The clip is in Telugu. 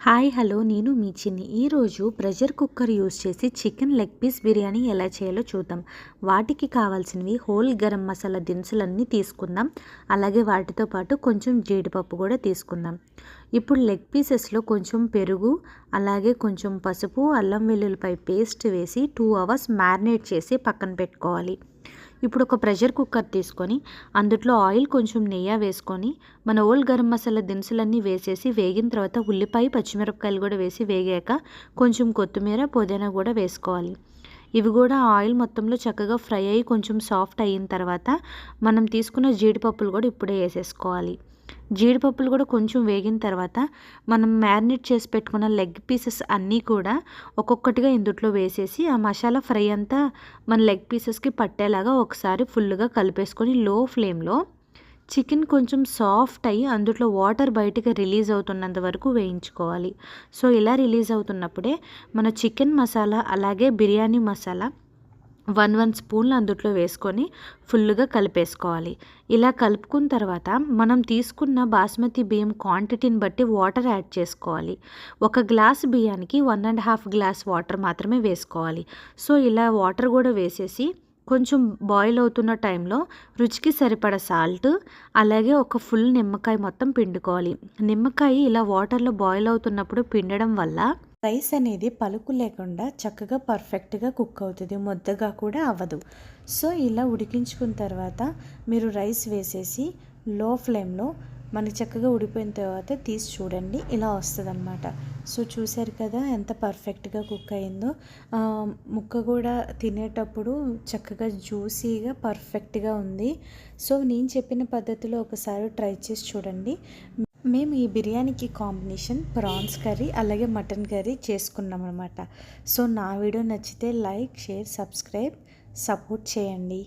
హాయ్ హలో నేను మీ చిన్ని ఈరోజు ప్రెషర్ కుక్కర్ యూస్ చేసి చికెన్ లెగ్ పీస్ బిర్యానీ ఎలా చేయాలో చూద్దాం. వాటికి కావాల్సినవి హోల్ గరం మసాలా దినుసులన్నీ తీసుకుందాం. అలాగే వాటితో పాటు కొంచెం జీడిపప్పు కూడా తీసుకుందాం. ఇప్పుడు లెగ్ పీసెస్లో కొంచెం పెరుగు, అలాగే కొంచెం పసుపు, అల్లం వెల్లుల్లిపాయ పేస్ట్ వేసి 2 అవర్స్ మ్యారినేట్ చేసి పక్కన పెట్టుకోవాలి. ఇప్పుడు ఒక ప్రెషర్ కుక్కర్ తీసుకొని అందులో ఆయిల్ కొంచెం నెయ్యి వేసుకొని మన హోల్ గరం మసాలా దినుసులన్నీ వేసేసి వేగిన తర్వాత ఉల్లిపాయ పచ్చిమిరపకాయలు కూడా వేసి వేగాక కొంచెం కొత్తిమీర పుదీనా కూడా వేసుకోవాలి. ఇవి కూడా ఆయిల్ మొత్తంలో చక్కగా ఫ్రై అయ్యి కొంచెం సాఫ్ట్ అయిన తర్వాత మనం తీసుకున్న జీడిపప్పులు కూడా ఇప్పుడే వేసేసుకోవాలి. జీడిపప్పులు కూడా కొంచెం వేగిన తర్వాత మనం మ్యారినేట్ చేసి పెట్టుకున్న లెగ్ పీసెస్ అన్నీ కూడా ఒక్కొక్కటిగా ఇందుట్లో వేసేసి ఆ మసాలా ఫ్రై అంతా మన లెగ్ పీసెస్కి పట్టేలాగా ఒకసారి ఫుల్గా కలిపేసుకొని లో ఫ్లేమ్లో చికెన్ కొంచెం సాఫ్ట్ అయ్యి అందులో వాటర్ బయటకు రిలీజ్ అవుతున్నంత వరకు వేయించుకోవాలి. సో ఇలా రిలీజ్ అవుతున్నప్పుడే మన చికెన్ మసాలా అలాగే బిర్యానీ మసాలా 1 స్పూన్లు అందుట్లో వేసుకొని ఫుల్గా కలిపేసుకోవాలి. ఇలా కలుపుకున్న తర్వాత మనం తీసుకున్న బాస్మతి బియ్యం క్వాంటిటీని బట్టి వాటర్ యాడ్ చేసుకోవాలి. 1 గ్లాస్ బియ్యానికి 1.5 గ్లాస్ వాటర్ మాత్రమే వేసుకోవాలి. సో ఇలా వాటర్ కూడా వేసేసి కొంచెం బాయిల్ అవుతున్న టైంలో రుచికి సరిపడ సాల్ట్, అలాగే ఒక ఫుల్ నిమ్మకాయ మొత్తం పిండుకోవాలి. నిమ్మకాయ ఇలా వాటర్లో బాయిల్ అవుతున్నప్పుడు పిండడం వల్ల రైస్ అనేది పలుకు లేకుండా చక్కగా పర్ఫెక్ట్గా కుక్ అవుతుంది, ముద్దగా కూడా అవ్వదు. సో ఇలా ఉడికించుకున్న తర్వాత మీరు రైస్ వేసేసి లో ఫ్లేమ్లో మనకి చక్కగా ఉడిపోయిన తర్వాత తీసి చూడండి, ఇలా వస్తుంది అన్నమాట. సో చూశారు కదా ఎంత పర్ఫెక్ట్గా కుక్ అయిందో. ముక్క కూడా తినేటప్పుడు చక్కగా జ్యూసీగా పర్ఫెక్ట్గా ఉంది. సో నేను చెప్పిన పద్ధతిలో ఒకసారి ట్రై చేసి చూడండి. మేము ఈ బిర్యానీకి కాంబినేషన్ ప్రాన్స్ కర్రీ అలాగే మటన్ కర్రీ చేసుకున్నాం అనమాట. సో నా వీడియో నచ్చితే లైక్, షేర్, సబ్స్క్రైబ్, సపోర్ట్ చేయండి.